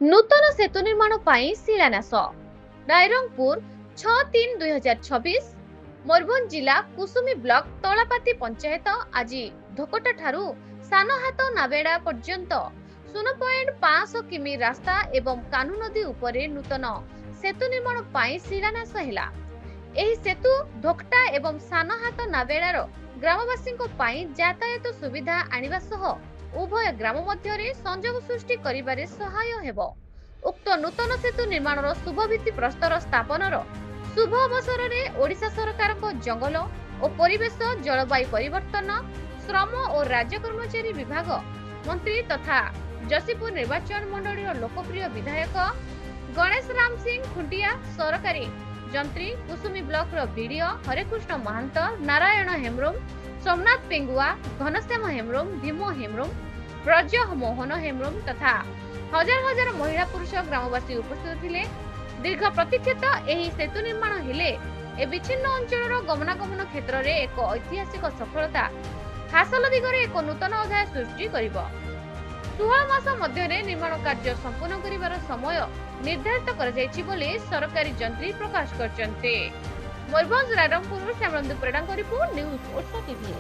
नूतन सेतु निर्माण ପାଇଁ ଶିଳାନ୍ୟାସ। ରାଇରଙ୍ଗପୁର 6-3-2026 ମୟୂରଭଞ୍ଜ ଜିଲ୍ଲା କୁସୁମୀ ବ୍ଲକ ତଳାପାତି ପଞ୍ଚାୟତ ଆଜି ଧୋକଟା ଠାରୁ ସାନହାତ ନାବେଡା ପର୍ଯ୍ୟନ୍ତ 0.5 କିମି ରାସ୍ତା ଏବଂ କାହ୍ନୁ ନଦୀ ଉପରେ ନୂତନ ସେତୁ ନିର୍ମାଣ ପାଇଁ ଶିଳାନ୍ୟାସ ହେଲା। ଏହି ସେତୁ ଧୋକଟା ଏବଂ ସାନହାତ ନାବେଡାର ଗ୍ରାମବାସୀଙ୍କ ପାଇଁ ଯାତାୟାତ ସୁବିଧା ଆଣିବା ସହ ଉଭୟ ଗ୍ରାମ ମଧ୍ୟରେ ସଂଯୋଗ ସୃଷ୍ଟି କରିବାରେ ସହାୟ ହେବ। ଉକ୍ତ ନୂତନ ସେତୁ ନିର୍ମାଣର ଶୁଭ ଭିତ୍ତି ପ୍ରସ୍ତର ସ୍ଥାପନର शुभ अवसर में ओडिशा सरकार जंगल और परिवेश जलवायु परिवर्तन श्रम और राज्य कर्मचारी विभाग मंत्री तथा जसीपुर निर्वाचन मंडली लोकप्रिय विधायक गणेश राम सिंह खुंटिया सरकारी जंत्री कुसुमी ब्लॉक बीडीओ हरेकृष्ण महंत नारायण हेम्ब्रम सोमनाथ पेंगुआ घनश्याम हेम्ब्रम भीम हेम्ब्रम ब्रज मोहन हेम्ब्रम तथा हजार हजार महिला पुरुष ग्रामवासी उपस्थित थे। दीर्घ प्रतीक्षित एही सेतु निर्माण हेले ए विच्छिन्न अंचलर गमनागमन क्षेत्र में एक ऐतिहासिक सफलता हासिल दिगरे एक नूतन अध्याय सृष्टि करिब। 16 मास मध्य निर्माण कार्य संपूर्ण करिवार समय निर्धारित कर जायछि बोली सरकारी जंत्री प्रकाश करछन्ते। मयूरभंज रायरंगपुर श्यामनंद परिडांग रिपोर्ट न्यूज ओडिशा टीवी।